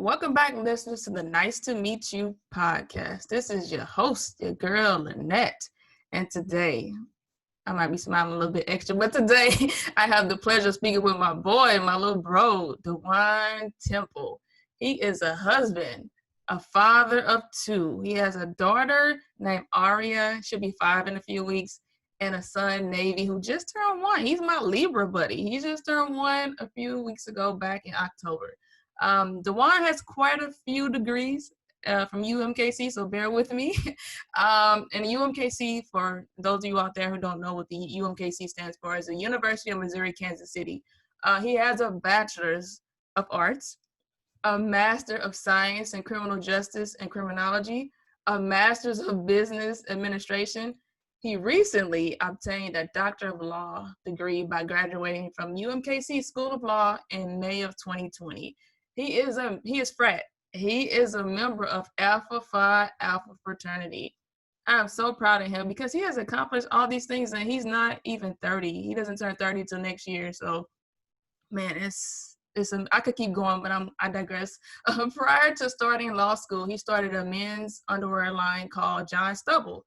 Welcome back, listeners, to the Nice to Meet You podcast. This is your host, your girl, Lynette. And today, I might be smiling a little bit extra, but today I have the pleasure of speaking with my boy, my little bro, Dewan Temple. He is a husband, a father of two. He has a daughter named Aria, she'll be 5 in a few weeks, and a son, Navy, who just turned 1. He's my Libra buddy. He just turned 1 a few weeks ago back in October. Dewan has quite a few degrees from UMKC, so bear with me. And UMKC, for those of you out there who don't know what the UMKC stands for, is the University of Missouri, Kansas City. He has a bachelor's of arts, a master of science in criminal justice and criminology, a master's of business administration. He recently obtained a Doctor of Law degree by graduating from UMKC School of Law in May of 2020. He is frat. He is a member of Alpha Phi Alpha fraternity. I'm so proud of him because he has accomplished all these things and he's not even 30. He doesn't turn 30 till next year. So, man, I could keep going, but I digress. Prior to starting law school, he started a men's underwear line called John Stubble.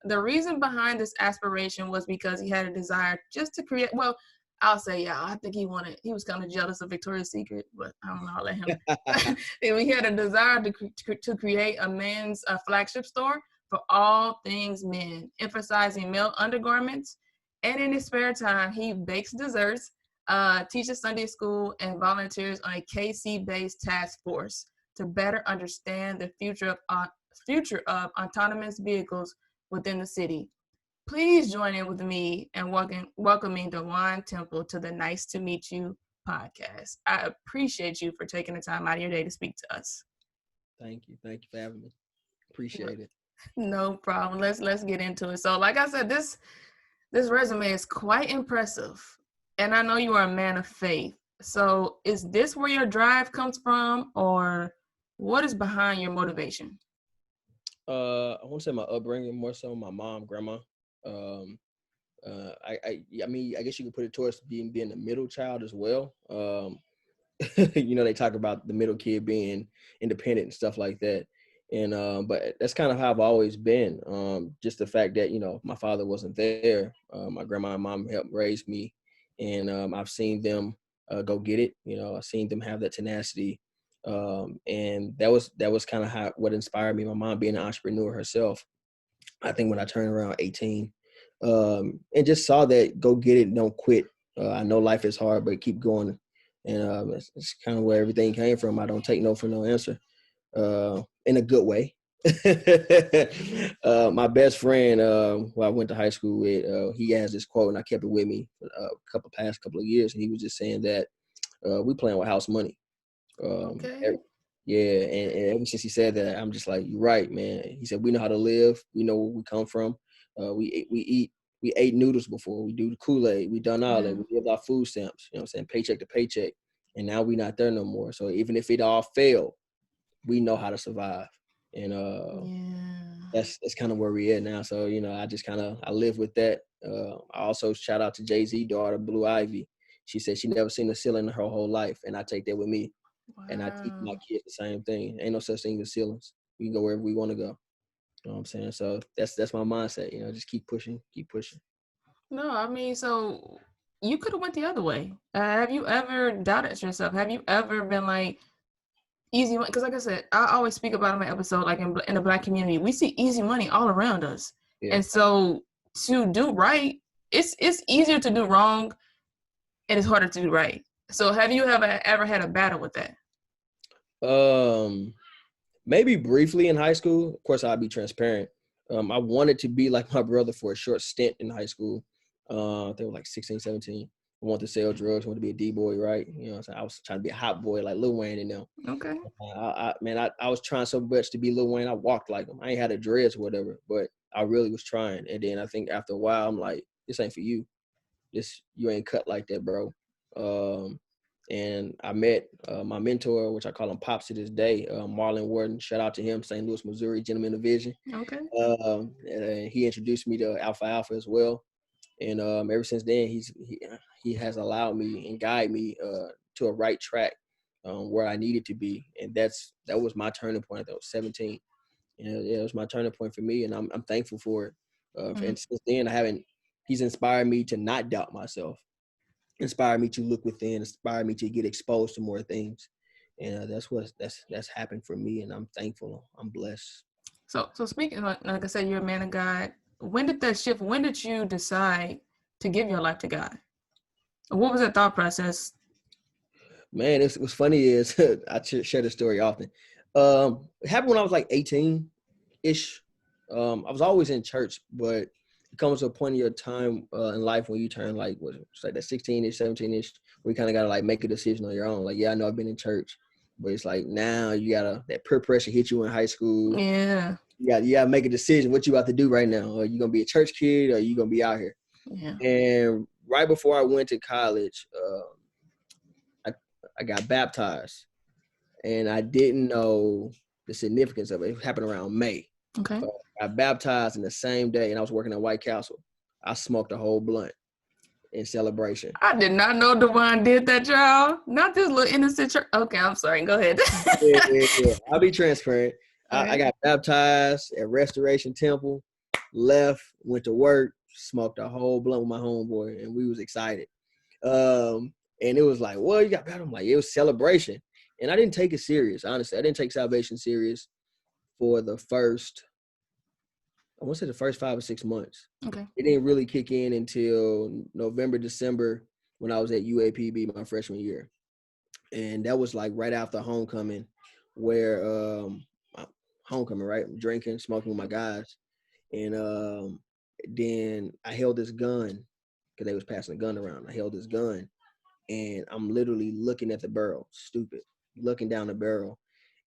The reason behind this aspiration was because he had a desire just to create, well, I'll say, yeah, I think he was kind of jealous of Victoria's Secret, but I don't know, I'll let him. He had a desire to create a men's flagship store for all things men, emphasizing male undergarments. And in his spare time, he bakes desserts, teaches Sunday school, and volunteers on a KC-based task force to better understand the future of autonomous vehicles within the city. Please join in with me and welcoming Dewan Temple to the Nice to Meet You podcast. I appreciate you for taking the time out of your day to speak to us. Thank you. Thank you for having me. Appreciate it. No problem. Let's get into it. So, like I said, this resume is quite impressive, and I know you are a man of faith. So, is this where your drive comes from, or what is behind your motivation? I want to say my upbringing, more so my mom, grandma. I mean, I guess you could put it towards being the middle child as well. They talk about the middle kid being independent and stuff like that. And but that's kind of how I've always been. Just the fact that my father wasn't there. My grandma and mom helped raise me, and I've seen them go get it. I've seen them have that tenacity. And that was kind of what inspired me. My mom being an entrepreneur herself. I think when I turned around 18, and just saw that go get it, don't quit. I know life is hard, but keep going. And it's kind of where everything came from. I don't take no for no answer, in a good way. My best friend, who I went to high school with, he has this quote, and I kept it with me for past couple of years. And he was just saying that we playing with house money. Okay. Yeah, and ever since he said that, I'm just like, you're right, man. He said, we know how to live. We know where we come from. We ate noodles before. We do the Kool-Aid. We done all that. We lived our food stamps, what I'm saying, paycheck to paycheck. And now we not there no more. So even if it all failed, we know how to survive. And that's kind of where we at now. So, I just I live with that. I also shout out to Jay-Z daughter, Blue Ivy. She said she never seen a ceiling in her whole life. And I take that with me. Wow. And I teach my kids the same thing. Ain't no such thing as ceilings. We can go wherever we want to go. You know what I'm saying? So that's my mindset. Just keep pushing. No, I mean, so you could have went the other way. Have you ever doubted yourself? Have you ever been like easy money? Because like I said, I always speak about in my episode, like in the Black community, we see easy money all around us. Yeah. And so to do right, it's easier to do wrong, and it's harder to do right. So have you ever had a battle with that? Maybe briefly in high school. Of course, I'll be transparent. I wanted to be like my brother for a short stint in high school. They were like 16, 17. I wanted to sell drugs. I wanted to be a D-boy, right? So I was trying to be a hot boy like Lil Wayne and them. Okay. I was trying so much to be Lil Wayne. I walked like him. I ain't had a dreads or whatever, but I really was trying. And then I think after a while, I'm like, this ain't for you. You ain't cut like that, bro. And I met my mentor, which I call him Pops to this day, Marlon Warden. Shout out to him, St. Louis, Missouri, gentleman of vision. Okay. And he introduced me to Alpha Alpha as well. And ever since then, he has allowed me and guided me to a right track. where I needed to be, and that was my turning point. I was 17. Yeah, it was my turning point for me, and I'm thankful for it. And since then, he's inspired me to not doubt myself, inspired me to look within, inspired me to get exposed to more things, and that's happened for me, and I'm thankful. I'm blessed. So speaking, like I said, you're a man of God. When did that shift? When did you decide to give your life to God? What was that thought process? Man, it was funny is I share this story often. It happened when I was like 18-ish. I was always in church, but it comes to a point in your time in life when you turn like it's like that 16-ish, 17-ish, where you kind of gotta like make a decision on your own. Like, yeah, I know I've been in church, but it's like now you gotta that peer pressure hit you in high school. Yeah. You gotta make a decision what you about to do right now. Are you gonna be a church kid or are you gonna be out here? Yeah. And right before I went to college, I got baptized, and I didn't know the significance of it. It happened around May. Okay. I got baptized in the same day, and I was working at White Castle. I smoked a whole blunt in celebration. I did not know Dewan did that, y'all. Not this little innocent church. Okay, I'm sorry. Go ahead. Yeah. I'll be transparent. Okay. I got baptized at Restoration Temple, left, went to work, smoked a whole blunt with my homeboy, and we was excited. And it was like, well, you got baptized. I'm like, it was celebration. And I didn't take it serious, honestly. I didn't take salvation serious for the first 5 or 6 months. Okay. It didn't really kick in until November, December when I was at UAPB my freshman year. And that was like right after homecoming where homecoming, right? I'm drinking, smoking with my guys. And then I held this gun because they was passing a gun around. I held this gun and I'm literally looking at the barrel, stupid, looking down the barrel.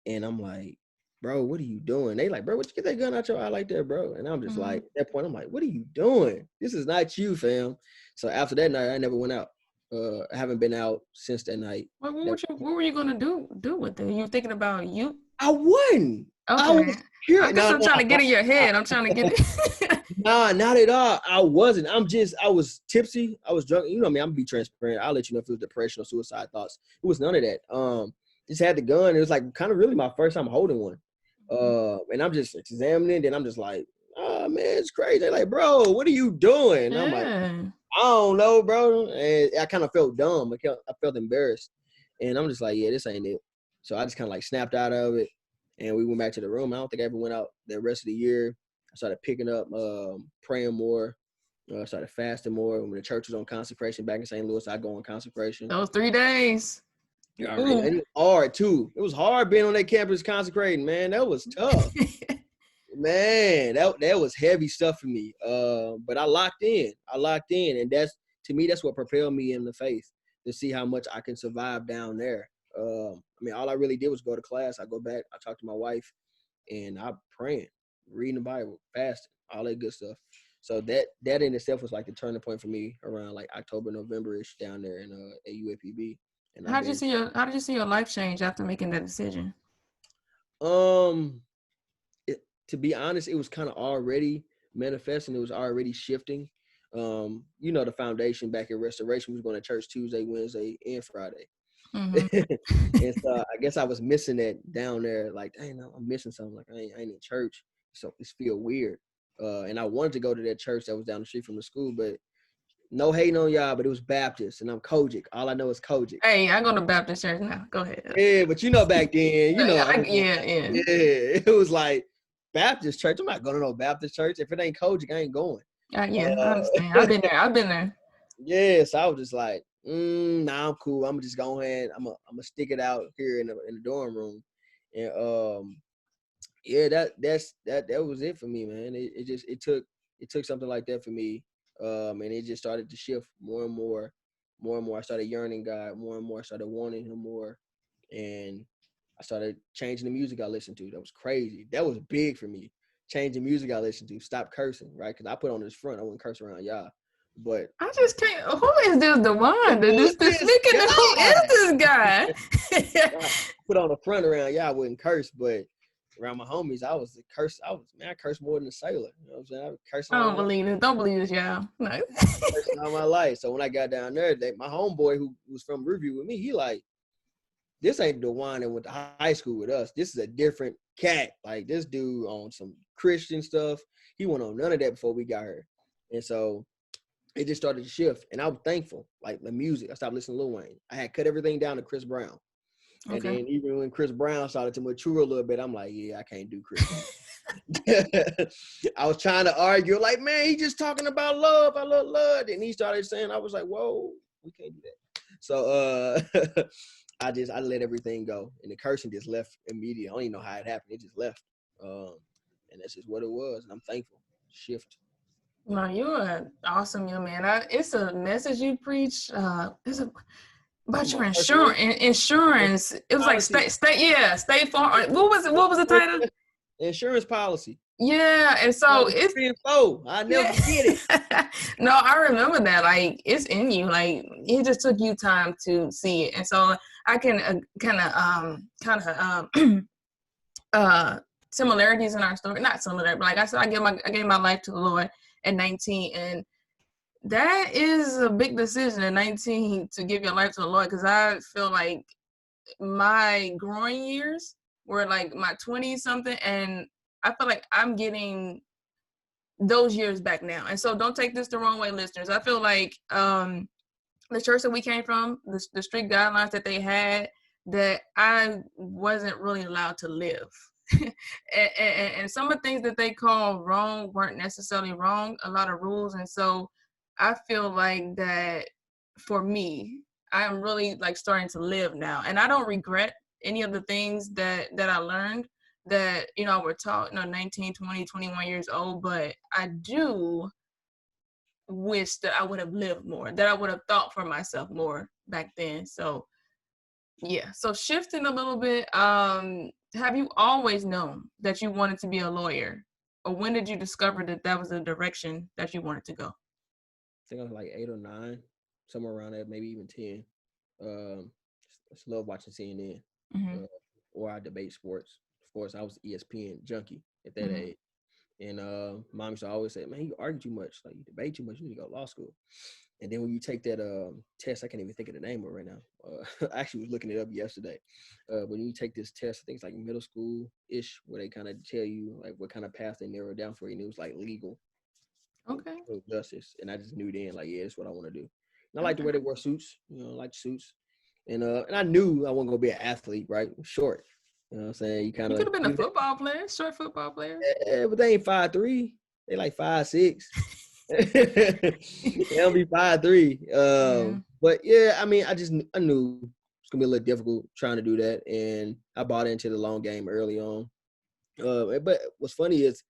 And I'm like, bro, what are you doing? They like, bro, what you get that gun out your eye like that, bro? And I'm just like, at that point, I'm like, what are you doing? This is not you, fam. So after that night, I never went out. I haven't been out since that night. What were you gonna do with it? You thinking about you? I won. Okay. I was here. I guess I'm trying to get in your head. I'm trying to get it. Nah, not at all. I wasn't. I was tipsy. I was drunk. You know me, I'm gonna be transparent. I'll let you know if it was depression or suicide thoughts. It was none of that. Just had the gun. It was like kind of really my first time holding one. And I'm just examining, then I'm just like, oh man, it's crazy. They're like, bro, what are you doing? And I'm like, I don't know, bro. And I kind of felt dumb. I felt embarrassed. And I'm just like, yeah, this ain't it. So I just kind of like snapped out of it. And we went back to the room. I don't think I ever went out the rest of the year. I started picking up, praying more. I started fasting more. When the church was on consecration back in St. Louis, I go on consecration. Those 3 days. Yeah, it was hard too. It was hard being on that campus consecrating, man. That was tough. Man, that was heavy stuff for me. But I locked in. And that's what propelled me in the faith, to see how much I can survive down there. I mean, all I really did was go to class. I go back, I talk to my wife, and I'm praying, reading the Bible, fasting, all that good stuff. So that in itself was like the turning point for me around like October, November-ish down there in at UAPB. And how did you see your life change after making that decision? To be honest, it was kind of already manifesting. It was already shifting. The foundation back at Restoration was going to church Tuesday, Wednesday, and Friday. Mm-hmm. And so I guess I was missing that down there. Like, dang, I'm missing something. Like I ain't in church, so it's feel weird. And I wanted to go to that church that was down the street from the school, but no hating on y'all, but it was Baptist, and I'm Kojic. All I know is Kojic. Hey, I go to Baptist church now. Go ahead. Yeah, but back then, Yeah. It was like Baptist church. I'm not going to no Baptist church. If it ain't Kojic, I ain't going. I understand. I've been there. Yeah, so I was just like, nah, I'm cool. I'm just go ahead. I'm gonna stick it out here in the dorm room, and yeah, that was it for me, man. It took something like that for me. And it just started to shift more and more. I started yearning God more and more. I started wanting Him more, and I started changing the music I listened to. That was crazy. That was big for me. Changing music I listened to. Stop cursing, right? Because I put on this front. I wouldn't curse around y'all, but I just can't. Who is this Dewan? Who is this guy? Put on the front around y'all. I wouldn't curse, but around my homies, I cursed more than a sailor. You know what I'm saying? I don't believe this. Don't believe this, y'all. No. Cursing all my life. So when I got down there, my homeboy who was from Review with me, he like, this ain't Dewan that went to high school with us. This is a different cat. Like this dude on some Christian stuff. He went on none of that before we got here. And so it just started to shift. And I was thankful. Like the music, I stopped listening to Lil Wayne. I had cut everything down to Chris Brown. And Okay. then even when Chris Brown started to mature a little bit, I'm like, yeah, I can't do Chris. I was trying to argue, like, man, he just talking about love. I love love. And he started saying, I was like, whoa, we can't do that. So I let everything go. And the cursing just left immediately. I don't even know how it happened. It just left. And that's just what it was. And I'm thankful. Shift. No, you're an awesome young man. It's a message you preach. About your insurance. It was policy. like state farm. What was it? What was the title? Insurance policy. Yeah, and so it's 3 and 4. I never forget it. No, I remember that. Like it's in you. Like it just took you time to see it, and so I can similarities in our story. Not similar, but like I said, I gave my life to the Lord at 19, and that is a big decision at 19 to give your life to the Lord, because I feel like my growing years were like my 20s something, and I feel like I'm getting those years back now. And so don't take this the wrong way, listeners. I feel like the church that we came from, the strict guidelines that they had, that I wasn't really allowed to live. and some of the things that they call wrong weren't necessarily wrong, a lot of rules. And so I feel like that for me, I'm really like starting to live now. And I don't regret any of the things that I learned that, were taught, 19, 20, 21 years old. But I do wish that I would have lived more, that I would have thought for myself more back then. So, yeah. So shifting a little bit, have you always known that you wanted to be a lawyer? Or when did you discover that that was the direction that you wanted to go? I think I was like 8 or 9, somewhere around there, maybe even 10. Just love watching CNN, or I debate sports. Of course, I was ESPN junkie at that age. And mom used to always say, man, you argue too much. Like, you debate too much. You need to go to law school. And then when you take that test, I can't even think of the name of it right now. I actually was looking it up yesterday. When you take this test, I think it's like middle school-ish, where they kind of tell you like what kind of path they narrow down for you. And it was like legal. Okay. Justice. And I just knew then, like, yeah, that's what I want to do. And I like the way they wear suits, I like suits. And I knew I wasn't going to be an athlete, right? Short. You know what I'm saying? You could have been a football player, short football player. Yeah, but they ain't 5'3". They like 5'6". They don't be 5'3". But yeah, I mean, I knew it's gonna be a little difficult trying to do that, and I bought into the long game early on. But what's funny is,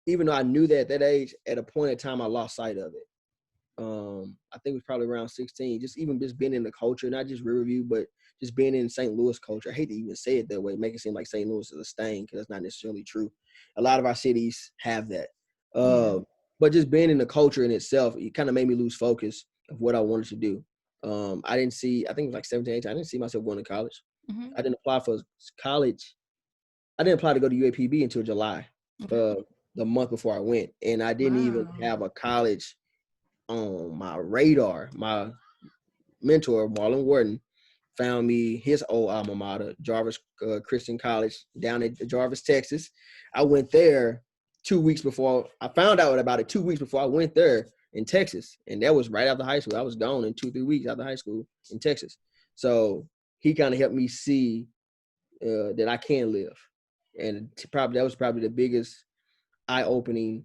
even though I knew that at that age, at a point in time, I lost sight of it. I think it was probably around 16. Just being in the culture, not just Riverview, but just being in St. Louis culture. I hate to even say it that way, make it seem like St. Louis is a stain, because that's not necessarily true. A lot of our cities have that. But just being in the culture in itself, it kind of made me lose focus of what I wanted to do. I didn't see, I think it was like 17, 18, I didn't see myself going to college. I didn't apply for college. I didn't apply to go to UAPB until July, the month before I went. And I didn't even have a college on my radar. My mentor, Marlon Warden, found me his old alma mater, Jarvis Christian College, down in Jarvis, Texas. I went there 2 weeks before. I found out about it 2 weeks before I went there in Texas. And that was right after high school. I was gone in 2-3 weeks after high school in Texas. So he kind of helped me see that I can live. And that was probably the biggest eye-opening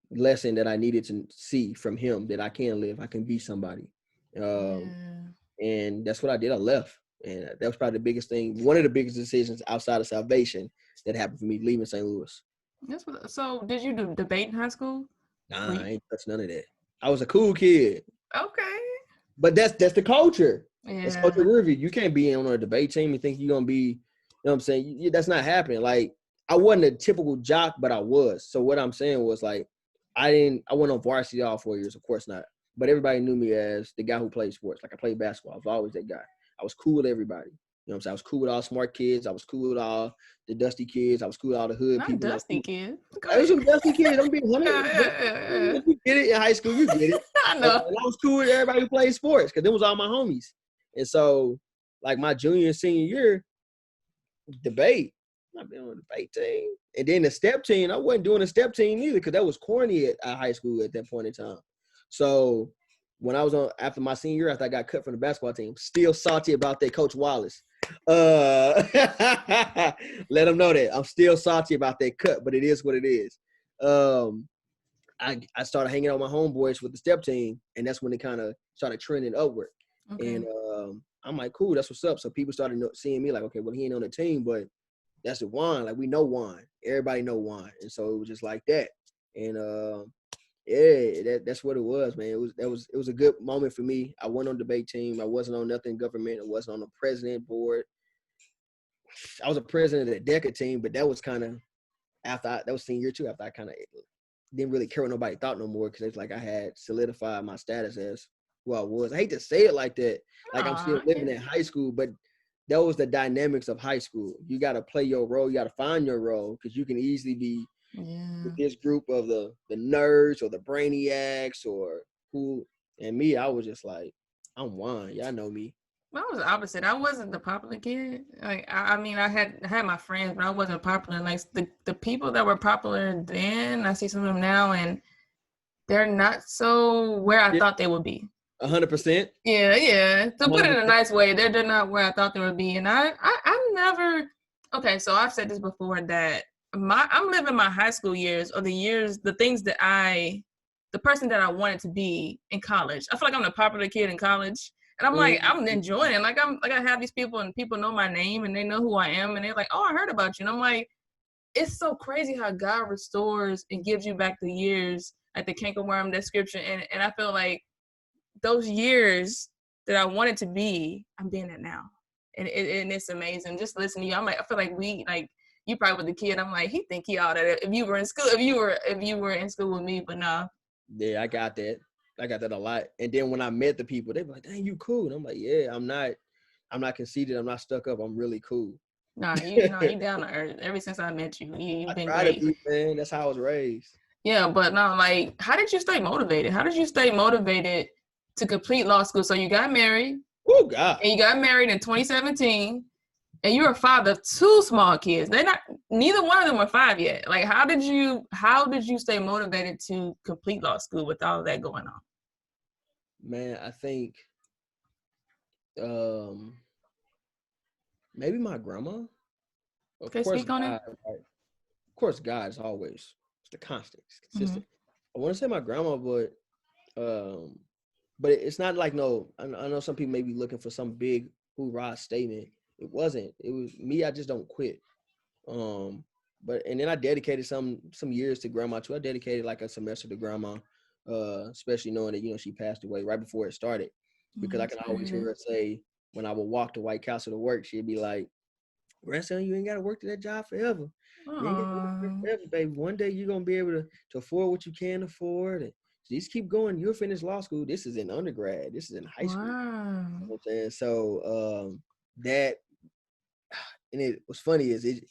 lesson that I needed to see from him, that I can live. I can be somebody. And that's what I did. I left. And that was probably the biggest thing, one of the biggest decisions outside of salvation that happened for me leaving St. Louis. So did you do debate in high school? Nah, I ain't touched none of that. I was a cool kid. Okay. But that's the culture. Yeah. That's culture review. You can't be on a debate team and think you're going to be, you know what I'm saying? That's not happening. Like, I wasn't a typical jock, but I was. So what I'm saying was, like, I went on varsity all 4 years. Of course not. But everybody knew me as the guy who played sports. Like, I played basketball. I was always that guy. I was cool with everybody. You know what I'm saying? I was cool with all smart kids. I was cool with all the dusty kids. I was cool with all the hood Not people. Dusty kids. I was some dusty kids. I'm being honest. If you get it in high school, you get it. I know. And I was cool with everybody who played sports, because them was all my homies. And so like my junior and senior year, debate. I've been on the debate team. And then the step team, I wasn't doing the step team either because that was corny at high school at that point in time. So when I was on after my senior year, after I got cut from the basketball team, still salty about that, Coach Wallace. Let them know that I'm still salty about that cut, but it is what it is. I started hanging out with my homeboys with the step team, and that's when it kind of started trending upward. Okay. And I'm like, cool, that's what's up. So people started seeing me like, okay, well, he ain't on the team, but that's the Dewan. Like, we know Juan. Everybody know Juan. And so it was just like that. And yeah, that's what it was, man. It was a good moment for me. I wasn't on the debate team. I wasn't on nothing government. I wasn't on the president board. I was a president of the DECA team, but that was kind of that was senior year too, after I kind of didn't really care what nobody thought no more, because it's like I had solidified my status as who I was. I hate to say it like that. Like, I'm still living in high school, but that was the dynamics of high school. You got to play your role. You got to find your role, because you can easily be with this group of the nerds or the brainiacs or who. And me, I was just like, I'm Juan. Y'all know me. I was the opposite. I wasn't the popular kid. Like, I mean, I had my friends, but I wasn't popular. Like, the people that were popular then, I see some of them now, and they're not so where I thought they would be. 100%. Yeah. To put it in a nice way, they're not where I thought they would be. And I never. Okay, so I've said this before that I'm living my high school years, or the things that the person that I wanted to be in college. I feel like I'm the popular kid in college. And I'm like, I'm enjoying it. Like, I have these people, and people know my name, and they know who I am, and they're like, oh, I heard about you. And I'm like, it's so crazy how God restores and gives you back the years, like the cankerworm description. And I feel like those years that I wanted to be, I'm being it now. And it's amazing. Just listening to you, I feel like you probably with the kid. I'm like, he think he all that. If you were in school, if you were in school with me, but no. Yeah, I got that. I got that a lot. And then when I met the people, they be like, dang, you cool. And I'm like, yeah, I'm not conceited. I'm not stuck up. I'm really cool. Nah, you down to earth. Ever since I met you, you've been great. To be, man. That's how I was raised. Yeah, but no, like, how did you stay motivated? How did you stay motivated to complete law school? So you got married. Oh, God. And you got married in 2017. And you're a father of two small kids. Neither one of them were 5 yet. Like, how did you stay motivated to complete law school with all of that going on? Man, I think maybe my grandma. Okay, speak on it. Of course, God is always the constant, it's consistent. Mm-hmm. I want to say my grandma, but it's not like no. I know some people may be looking for some big hoorah statement. It wasn't. It was me. I just don't quit. And then I dedicated some years to grandma too. I dedicated like a semester to grandma, especially knowing that she passed away right before it started, because I can always hear her say when I would walk to White Castle to work, she'd be like, "Grandson, you ain't got to work to that job forever. You ain't got to work forever, baby. One day you're gonna be able to afford what you can afford, and just keep going. You'll finish law school. This is in undergrad. This is in high school." Wow. You know what I'm saying? So that, and it was funny is it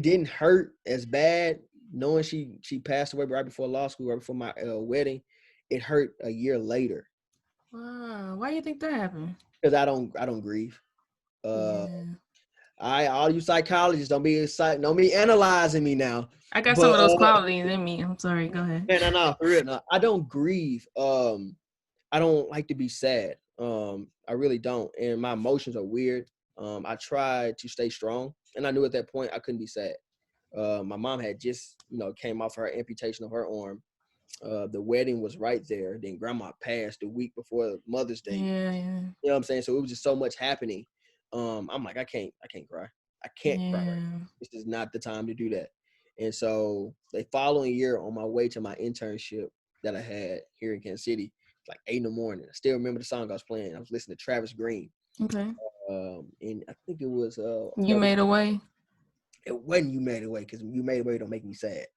didn't hurt as bad knowing she passed away right before law school, right before my wedding. It hurt a year later. Wow. Why do you think that happened? Because I don't grieve. All you psychologists don't be analyzing me now. I got some of those qualities in me. I'm sorry. Go ahead. No, for real. No, I don't grieve. I don't like to be sad. I really don't. And my emotions are weird. I tried to stay strong, and I knew at that point I couldn't be sad. My mom had just, came off her amputation of her arm. The wedding was right there. Then grandma passed the week before Mother's Day. Yeah. You know what I'm saying? So it was just so much happening. I'm like, I can't cry. I can't cry. Right. This is not the time to do that. And so the following year, on my way to my internship that I had here in Kansas City, it's like 8 a.m. I still remember the song I was playing. I was listening to Travis Green. Okay. And I think it was You Made a Way. It wasn't You Made a Way, because You Made a Way don't make me sad.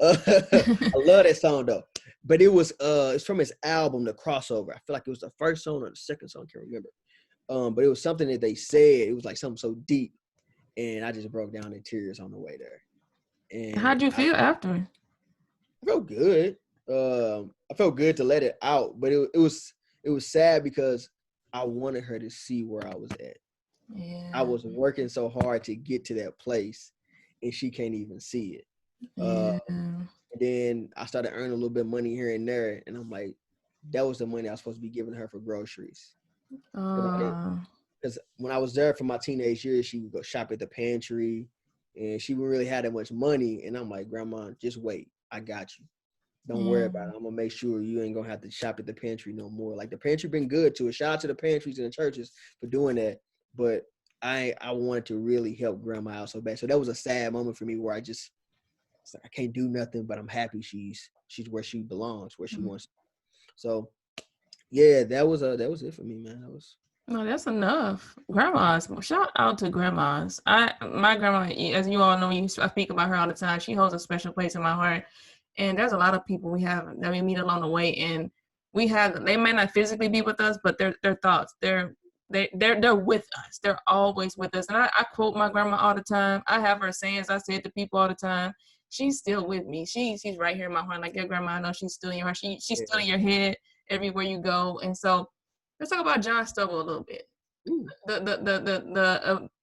I love that song though. But it was it's from his album, The Crossover. I feel like it was the first song or the second song, I can't remember. But it was something that they said. It was like something so deep, and I just broke down in tears on the way there. And how'd you feel after? I felt good. I felt good to let it out, but it was sad because I wanted her to see where I was at. I Yeah. was working so hard to get to that place, and she can't even see it. Uh, Yeah. and then I started earning a little bit of money here and there, and I'm like, that was the money I was supposed to be giving her for groceries. Uh, Because when I was there for my teenage years, she would go shop at the pantry, and she wouldn't really have that much money. And I'm like, Grandma, just wait, I got you. Don't worry yeah. about it. I'm gonna make sure you ain't gonna have to shop at the pantry no more. Like the pantry been good to us. Shout out to the pantries and the churches for doing that. But I wanted to really help Grandma out so bad. So that was a sad moment for me where it's like I can't do nothing, but I'm happy she's where she belongs, where she Mm. wants. So yeah, that was it for me, man. That was No, that's enough. Grandmas, shout out to grandmas. My grandma, as you all know, I speak about her all the time. She holds a special place in my heart. And there's a lot of people we have that we meet along the way, and they may not physically be with us, but their thoughts, they're with us. They're always with us. And I quote my grandma all the time. I have her sayings I say to people all the time. She's still with me. She's right here in my heart. Like your grandma, I know she's still in your heart. She's still yeah. in your head everywhere you go. And so let's talk about John Stubble a little bit. Ooh.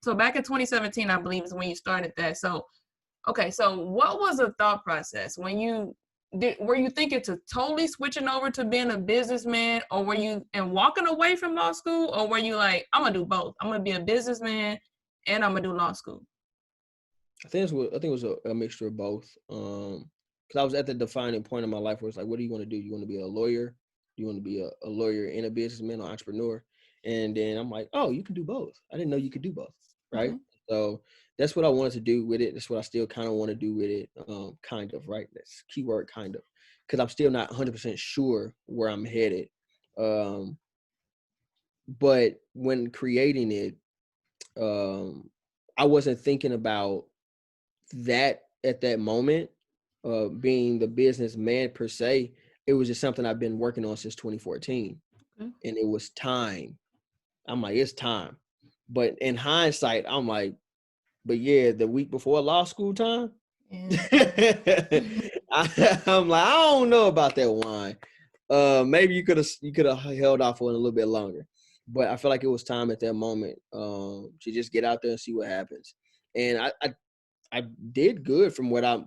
So back in 2017, I believe is when you started that. So okay, so what was the thought process when were you thinking to totally switching over to being a businessman, or were you and walking away from law school, or were you like, I'm gonna do both? I'm gonna be a businessman and I'm gonna do law school. I think it was a mixture of both. Because I was at the defining point in my life where it's like, what do you want to do? You want to be a lawyer? You want to be a lawyer and a businessman or entrepreneur? And then I'm like, oh, you can do both. I didn't know you could do both, right? Okay. So that's what I wanted to do with it. That's what I still kind of want to do with it, kind of, right? That's keyword kind of, because I'm still not 100% sure where I'm headed. Um, but when creating it, um, I wasn't thinking about that at that moment, being the businessman per se. It was just something I've been working on since 2014, Okay. and it was time. I'm like, it's time. But in hindsight, I'm like, but yeah, the week before law school time, Yeah. I'm like, I don't know about that wine. Maybe you could have held off on a little bit longer, but I feel like it was time at that moment, to just get out there and see what happens. And I did good from what I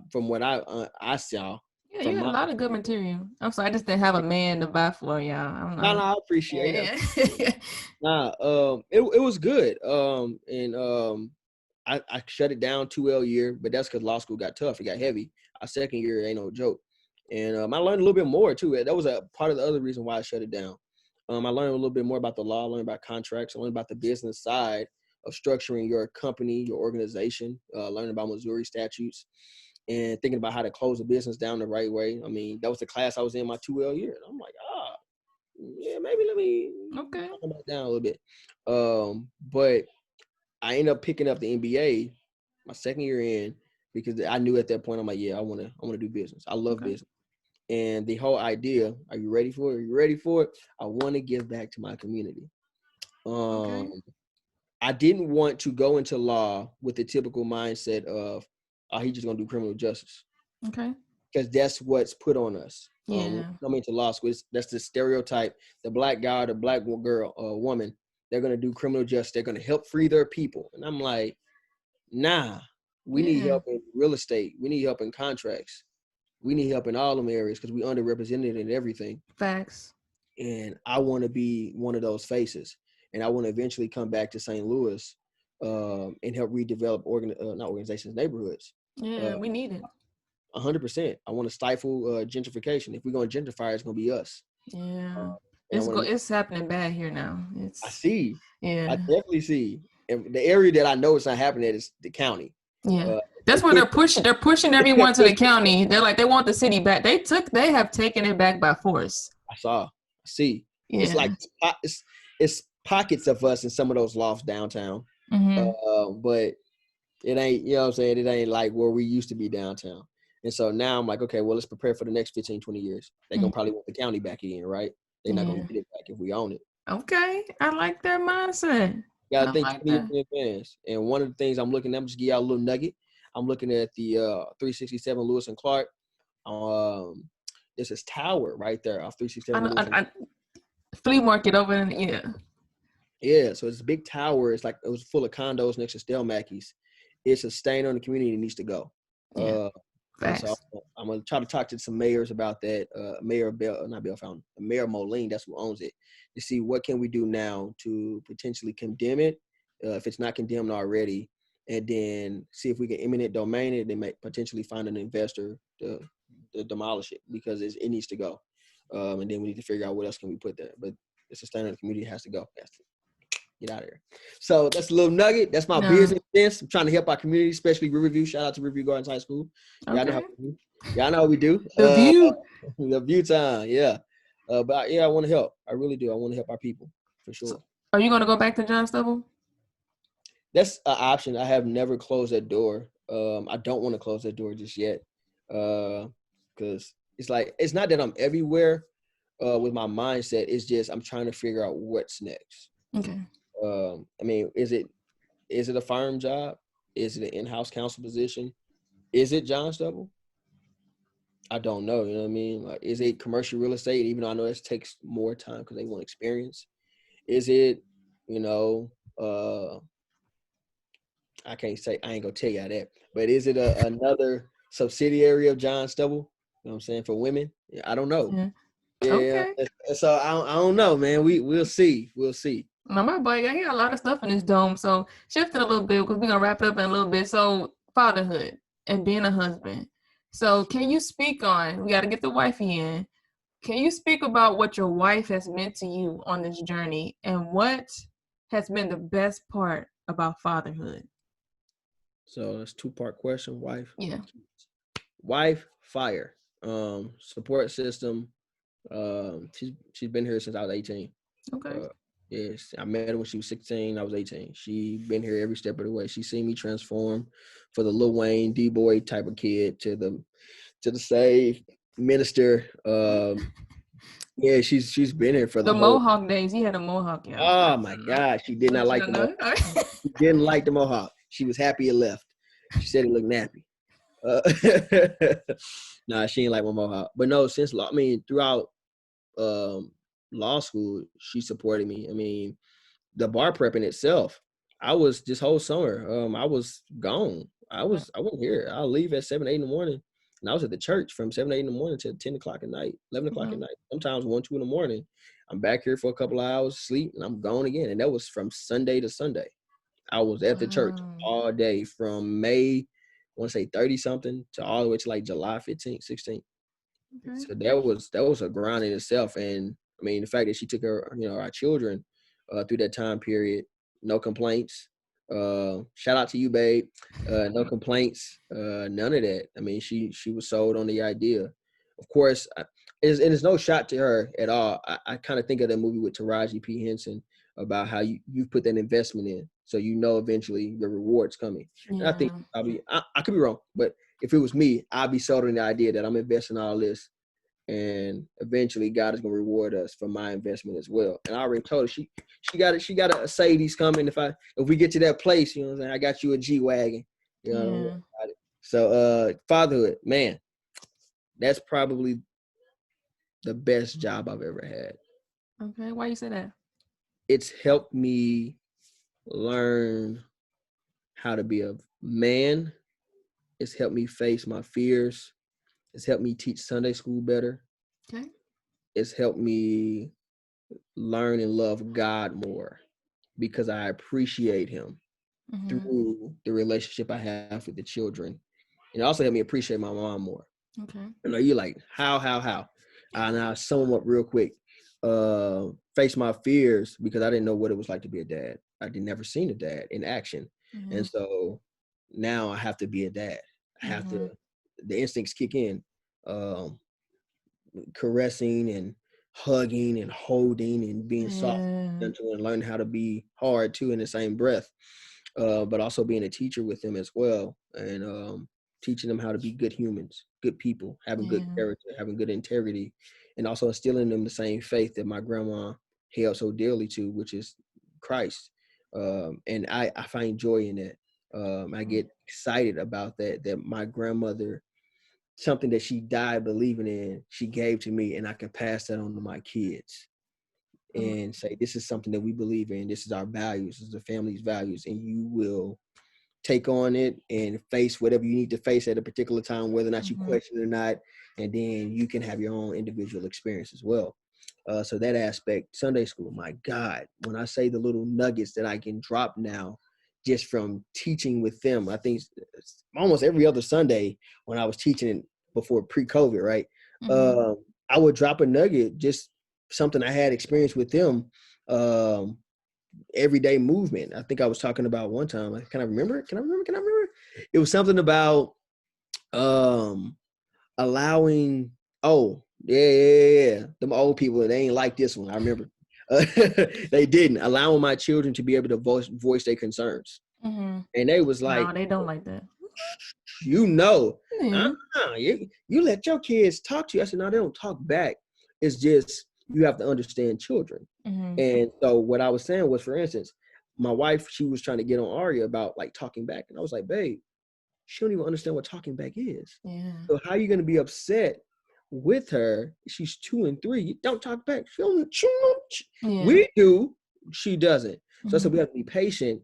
saw Yeah, you from had a my lot of good material. I'm sorry, I just didn't have a man to buy for y'all. no, I appreciate it. Yeah. Nah, it was good. And I shut it down 2L year, but that's because law school got tough. It got heavy. Our second year ain't no joke. And I learned a little bit more too. That was a part of the other reason why I shut it down. I learned a little bit more about the law, I learned about contracts, I learned about the business side of structuring your company, your organization, learning about Missouri statutes and thinking about how to close a business down the right way. I mean, that was the class I was in my 2L year. And I'm like, yeah, maybe let me Okay. calm that down a little bit. But I ended up picking up the MBA my second year in because I knew at that point I'm like, yeah, I wanna do business. I love Okay. business. And the whole idea, are you ready for it? Are you ready for it? I want to give back to my community. Okay. I didn't want to go into law with the typical mindset of, oh, he's just gonna do criminal justice. Okay. Because that's what's put on us. Yeah. Coming to law school, that's the stereotype. The black guy or the black girl or woman, they're gonna do criminal justice. They're gonna help free their people. And I'm like, nah. We need Yeah. help in real estate. We need help in contracts. We need help in all them areas because we underrepresented in everything. Facts. And I want to be one of those faces. And I want to eventually come back to St. Louis, and help redevelop not organizations, neighborhoods. Yeah, we need it. 100%. I want to stifle gentrification. If we're going to gentrify, it's going to be us. Yeah. And I want to make. It's happening bad here now. I It's see. I yeah. definitely see. And the area that I know it's not happening at is the county. Yeah. Uh, That's where they're pushing everyone to the county. They're like they want the city back. They have taken it back by force. I saw. I see. It's Yeah. like it's pockets of us in some of those lofts downtown. Mhm. But it ain't, you know what I'm saying? It ain't like where we used to be downtown. And so now I'm like, okay, well, let's prepare for the next 15, 20 years. They're going to probably want the county back in, right? They're not going Yeah. to get it back if we own it. Okay. I like that mindset. You got to I think like 20 years that. in advance. And one of the things I'm looking at, I'm just give y'all a little nugget. I'm looking at the 367 Lewis and Clark. Um, This is Tower right there off I 367 know Lewis and flea market over in yeah. Yeah, so it's a big tower. It's like it was full of condos next to Stel Mackey's. It's a stain on the community that needs to go. Yeah, Uh, and so facts. I'm gonna try to talk to some mayors about that. Mayor Bell, not Bell Fountain, Mayor Moline, that's who owns it, to see what can we do now to potentially condemn it, if it's not condemned already, and then see if we can eminent domain it. They may potentially find an investor to demolish it because it needs to go. And then we need to figure out what else can we put there. But it's a standard the community has to go. Has to get out of here. So that's a little nugget. That's my No. business sense. I'm trying to help our community, especially Riverview. Shout out to Riverview Gardens High School. Y'all know how Okay. we do. Y'all know how we do. The view. The view time, yeah. But yeah, I want to help. I really do. I want to help our people for So, sure. are you gonna go back to John Stubble? That's an option. I have never closed that door. I don't want to close that door just yet. Because it's like it's not that I'm everywhere with my mindset. It's just I'm trying to figure out what's next. Okay. I mean, is it a firm job? Is it an in-house counsel position? Is it John Stubble? I don't know. You know what I mean? Like, is it commercial real estate? Even though I know it takes more time because they want experience. Is it, you know, I can't say, I ain't gonna tell you that, but is it another subsidiary of John Stubble? You know what I'm saying? For women? Yeah, I don't know. Yeah. Yeah. Okay. So I don't know, man. We'll see. We'll see. Now my boy, he got a lot of stuff in his dome. So shifting a little bit because we're gonna wrap it up in a little bit. So fatherhood and being a husband. So can you speak on? We got to get the wifey in. Can you speak about what your wife has meant to you on this journey and what has been the best part about fatherhood? So that's 2-part question. Yeah. Wife, fire. Support system. She's been here since I was 18. Okay. Yes, I met her when she was 16. I was 18. She been here every step of the way. She seen me transform for the Lil Wayne D-boy type of kid to the saved minister. Yeah, she's been here for the The whole. mohawk days. He had a mohawk, yeah. Oh my God, she did not Let like you the know. mohawk. She didn't like the mohawk. She was happy it left. She said it looked nappy. Nah, she ain't like my mohawk. But no, since I mean throughout um, law school, she supported me. I mean, the bar prep in itself, I was this whole summer. I was gone. I wasn't here. I'll leave at 7, 8 in the morning. And I was at the church from 7, 8 in the morning to 10 o'clock at night, 11 o'clock at Mhm. night. Sometimes 1, 2 in the morning. I'm back here for a couple of hours, sleep, and I'm gone again. And that was from Sunday to Sunday. I was at the church Wow. all day from May, I want to say 30 something to all the way to like July 15th, 16th. Okay. So that was a grind in itself. And I mean, the fact that she took our children through that time period, no complaints. Shout out to you, babe. No complaints. None of that. I mean, she was sold on the idea. Of course, it's no shot to her at all. I kind of think of that movie with Taraji P. Henson about how you put that investment in, so eventually the reward's coming. And I think Yeah. I could be wrong, but if it was me, I'd be sold on the idea that I'm investing all this, and eventually God is gonna reward us for my investment as well. And I already told her she got a Sadie's coming if we get to that place, you know what I'm saying? I got you a G Wagon. You know, don't worry Yeah. about it. So fatherhood, man, that's probably the best job I've ever had. Okay. Why you say that? It's helped me learn how to be a man. It's helped me face my fears. It's helped me teach Sunday school better. Okay. It's helped me learn and love God more because I appreciate him Mm-hmm. through the relationship I have with the children. And it also helped me appreciate my mom more. Okay. You know, you're like, how? Now sum them up real quick. Face my fears because I didn't know what it was like to be a dad. I did never seen a dad in action. Mm-hmm. And so now I have to be a dad. I have to, Mm-hmm. the instincts kick in. Um, Caressing and hugging and holding and being soft Yeah. and gentle and learn how to be hard too in the same breath. But also being a teacher with them as well, and teaching them how to be good humans, good people, having good Yeah. character, having good integrity, and also instilling in them the same faith that my grandma held so dearly to, which is Christ. And I find joy in that. I get excited about that my grandmother, something that she died believing in, she gave to me, and I can pass that on to my kids. and say, this is something that we believe in. This is our values. This is the family's values. And you will take on it and face whatever you need to face at a particular time, whether or not you question it or not. And then you can have your own individual experience as well. So that aspect, Sunday school, my God, when I say the little nuggets that I can drop now, just from teaching with them, I think almost every other Sunday when I was teaching before pre-COVID, right? I would drop a nugget, just something I had experience with them. Everyday movement. I think I was talking about one time. Can I remember? It was something about allowing. Oh, yeah. Them old people, they ain't like this one. I remember. They didn't allowing my children to be able to voice their concerns, and they was like, "No, they don't like that." You let your kids talk to you. I said, no, they don't talk back. It's just you have to understand children. And so what I was saying was, for instance, my wife, she was trying to get on Aria about like talking back, and I was like, babe, she don't even understand what talking back is. So how are you going to be upset with her? She's 2 and 3. You don't talk back. We do. She doesn't. So I said we have to be patient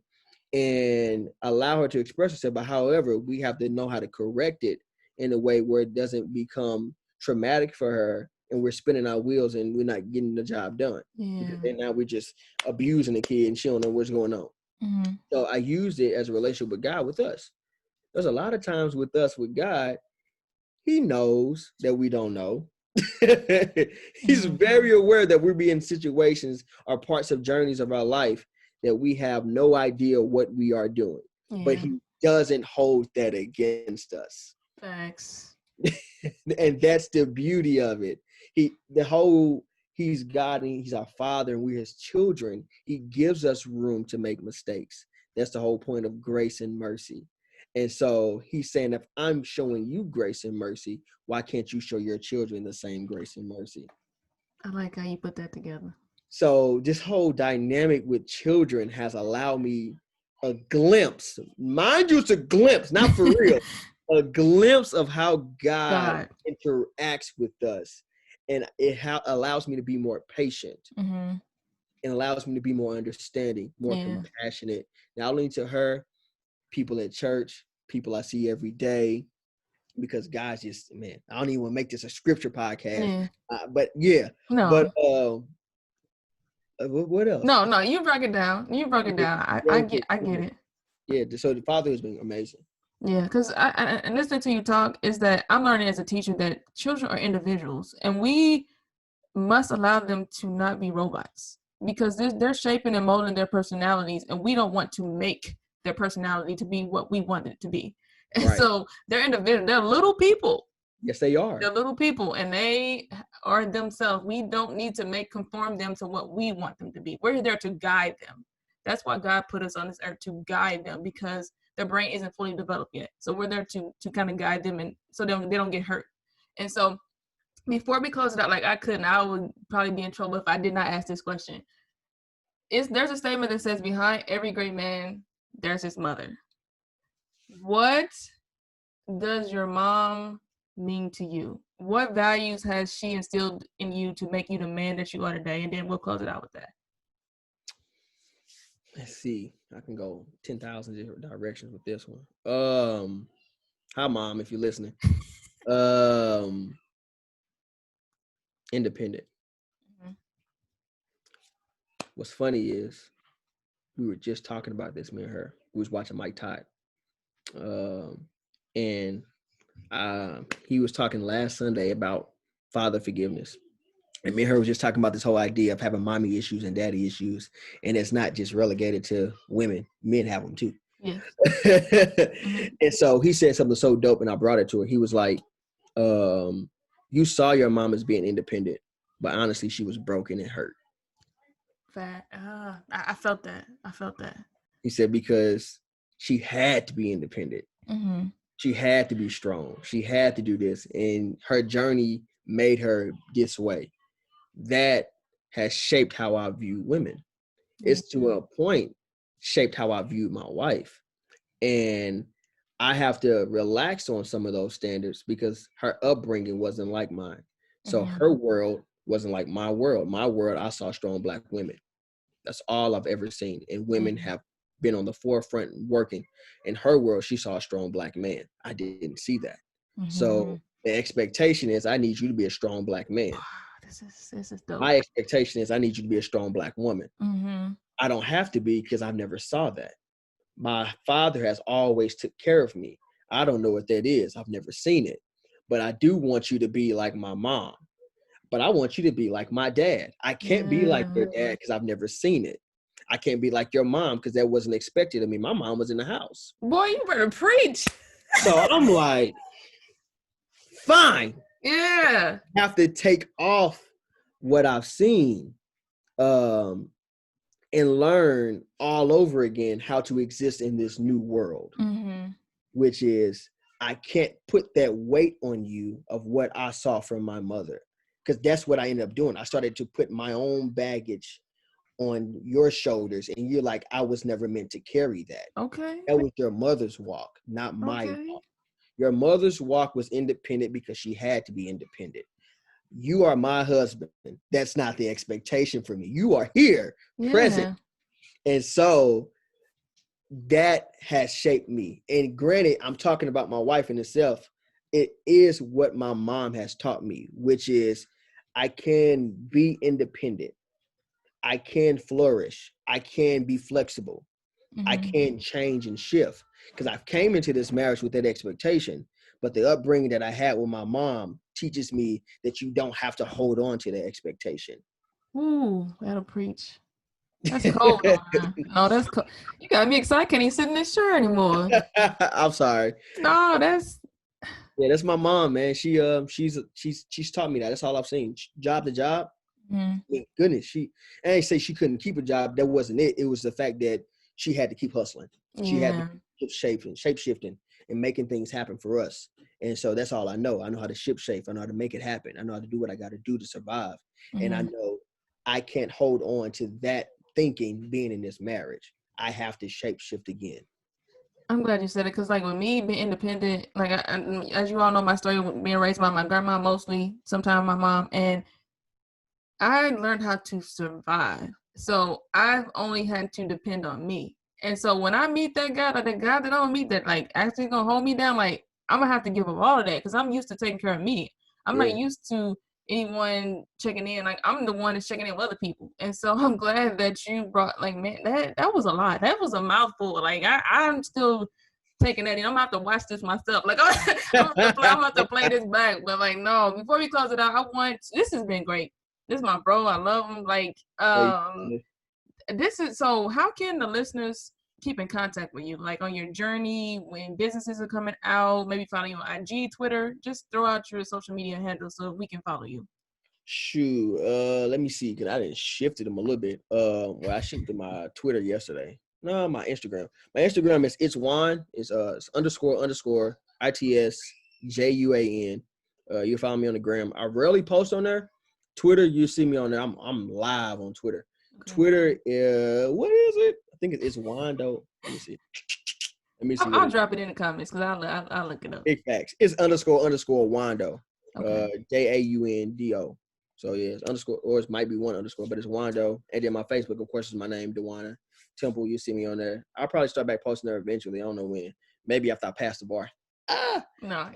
and allow her to express herself. But however, we have to know how to correct it in a way where it doesn't become traumatic for her and we're spinning our wheels and we're not getting the job done. Because then now we're just abusing the kid and she don't know what's going on. So I used it as a relationship with God with us. There's a lot of times with us, with God, he knows that we don't know. He's very aware that we're being situations or parts of journeys of our life that we have no idea what we are doing. But he doesn't hold that against us. Facts. And that's the beauty of it. He's God and he's our father and we're his children. He gives us room to make mistakes. That's the whole point of grace and mercy. And so he's saying, if I'm showing you grace and mercy, why can't you show your children the same grace and mercy? I like how you put that together. So this whole dynamic with children has allowed me a glimpse. Mind you, it's a glimpse, not for real. A glimpse of how God interacts with us. And it allows me to be more patient. And allows me to be more understanding, more compassionate. Not only to her, people at church, people I see every day, because guys just, man, I don't even want to make this a scripture podcast. But what else? No, you broke it down. I get it. Yeah, so the father has been amazing. Yeah, because and listening to you talk is that I'm learning as a teacher that children are individuals and we must allow them to not be robots because they're shaping and molding their personalities and we don't want to make their personality to be what we want it to be. And so they're individual. They're little people. Yes, they are. They're little people and they are themselves. We don't need to conform them to what we want them to be. We're there to guide them. That's why God put us on this earth, to guide them, because their brain isn't fully developed yet. So we're there to kind of guide them and so they don't get hurt. And so before we close it out, I would probably be in trouble if I did not ask this question. There's a statement that says, behind every great man, there's his mother. What does your mom mean to you? What values has she instilled in you to make you the man that you are today? And then we'll close it out with that. Let's see. I can go 10,000 different directions with this one. Hi, Mom, if you're listening. Independent. What's funny is we were just talking about this, me and her. We was watching Mike Todd. And he was talking last Sunday about father forgiveness. And me and her was just talking about this whole idea of having mommy issues and daddy issues. And it's not just relegated to women. Men have them too. Yes. And so he said something so dope and I brought it to her. He was like, you saw your mom as being independent, but honestly, she was broken and hurt. I felt that. He said, because she had to be independent. She had to be strong. She had to do this. And her journey made her this way. That has shaped how I view women. It's to a point shaped how I viewed my wife. And I have to relax on some of those standards because her upbringing wasn't like mine. So her world wasn't like my world. My world, I saw strong Black women. That's all I've ever seen. And women have been on the forefront working. In her world, she saw a strong Black man. I didn't see that. So Mm-hmm. the expectation is I need you to be a strong Black man. This is dope. My expectation is I need you to be a strong Black woman. Mm-hmm. I don't have to be because I've never saw that. My father has always took care of me. I don't know what that is. I've never seen it. But I do want you to be like my mom. But I want you to be like my dad. I can't be like Yeah. your dad because I've never seen it. I can't be like your mom because that wasn't expected of me. My mom was in the house. Boy, you better preach. So I'm like, fine. Yeah. I have to take off what I've seen and learn all over again how to exist in this new world, Mm-hmm. which is I can't put that weight on you of what I saw from my mother. Because that's what I ended up doing. I started to put my own baggage on your shoulders, and you're like, I was never meant to carry that. Okay. That was your mother's walk, not my Okay. walk. Your mother's walk was independent because she had to be independent. You are my husband. That's not the expectation for me. You are here, present. Yeah. And so that has shaped me. And granted, I'm talking about my wife in itself. It is what my mom has taught me, which is I can be independent. I can flourish. I can be flexible. I Mm-hmm. can change and shift because I've came into this marriage with that expectation. But the upbringing that I had with my mom teaches me that you don't have to hold on to that expectation. Ooh, that'll preach. That's cold on her. No, that's cold. You got me excited. I can't even sit in this chair anymore. I'm sorry. No, that's Yeah, that's my mom, man. She's taught me that. That's all I've seen. Job to job. mm, Goodness, I ain't say she couldn't keep a job. That wasn't it. It was the fact that she had to keep hustling. She had to yeah. keep shape shifting, and making things happen for us. And so that's all I know. I know how to ship shape. I know how to make it happen. I know how to do what I got to do to survive. And I Mm-hmm. know I can't hold on to that thinking being in this marriage. I have to shape shift again. I'm glad you said it because, like, with me being independent, like, as you all know, my story with being raised by my grandma mostly, sometimes my mom, and I learned how to survive. So I've only had to depend on me. And so when I meet that guy, like the guy that I don't meet that like actually gonna hold me down, like I'm gonna have to give up all of that because I'm used to taking care of me. I'm Yeah. not used to anyone checking in. Like I'm the one that's checking in with other people. And so I'm glad that you brought like man, that was a lot. That was a mouthful. Like I'm still taking that in. I'm gonna have to watch this myself. Like I'm gonna have to play this back. But like no, before we close it out, this has been great. This is my bro. I love him. Like, this is so. How can the listeners keep in contact with you? Like on your journey when businesses are coming out, maybe follow you on IG, Twitter. Just throw out your social media handles so we can follow you. Shoot, let me see, because I didn't shifted them a little bit. Well, I shifted my Twitter yesterday. No, my Instagram. My Instagram is it's Juan. It's underscore ITSJUAN. You follow me on the gram. I rarely post on there. Twitter, you see me on there. I'm live on Twitter. Okay. Twitter, what is it? I think it's Juan though. Let me see. I'll drop it in the comments because I'll look it up. Big facts. It's underscore Wando. Okay. JAUNDO. So yeah, it's underscore, or it might be one underscore, but it's Wando. And then my Facebook, of course, is my name, Dewan Temple. You see me on there. I'll probably start back posting there eventually. I don't know when. Maybe after I pass the bar. No,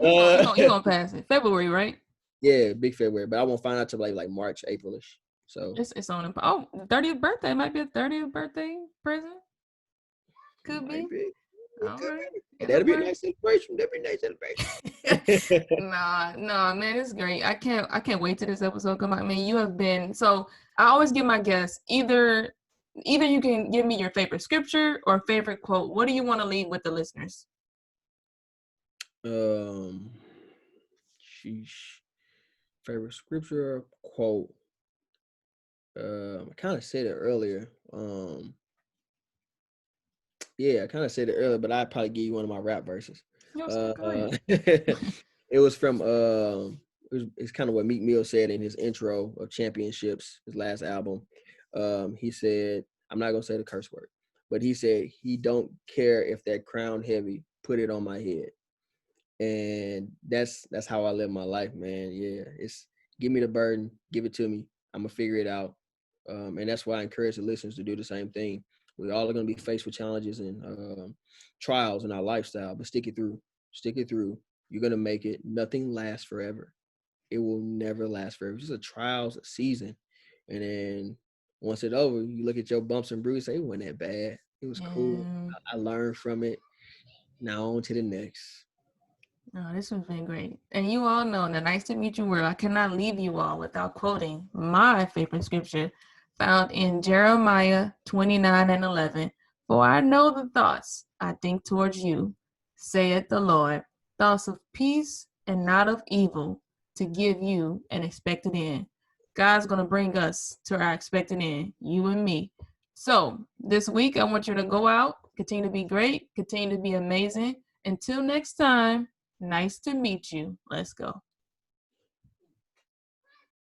he gonna pass it. February, right? Yeah, big February, but I won't find out till like March, Aprilish. So It's on him. Oh, 30th birthday might be a 30th birthday present. Could be. might be. All right. That'll be a nice celebration. That'll be a nice celebration. Nah, man, it's great. I can't wait till this episode come out. Man, you have been so. I always give my guests either you can give me your favorite scripture or favorite quote. What do you want to leave with the listeners? Sheesh. Favorite scripture or quote. I kind of said it earlier. Yeah, I kind of said it earlier, but I'd probably give you one of my rap verses. It was from it's kind of what Meek Mill said in his intro of Championships, his last album. He said, I'm not gonna say the curse word, but he said he don't care if that crown heavy, put it on my head. And that's how I live my life, man. Yeah, Give me the burden, give it to me. I'm gonna figure it out. And that's why I encourage the listeners to do the same thing. We all are gonna be faced with challenges and trials in our lifestyle, but stick it through. Stick it through. You're gonna make it. Nothing lasts forever. It will never last forever. It's just a trials, a season, and then once it's over, you look at your bumps and bruises. Say it wasn't that bad. It was cool. And I learned from it. Now on to the next. oh, this has been great. And you all know in the Nice to Meet You world, I cannot leave you all without quoting my favorite scripture found in Jeremiah 29:11. For I know the thoughts I think towards you, saith the Lord, thoughts of peace and not of evil, to give you an expected end. God's going to bring us to our expected end, you and me. So this week, I want you to go out, continue to be great, continue to be amazing. Until next time, nice to meet you. Let's go.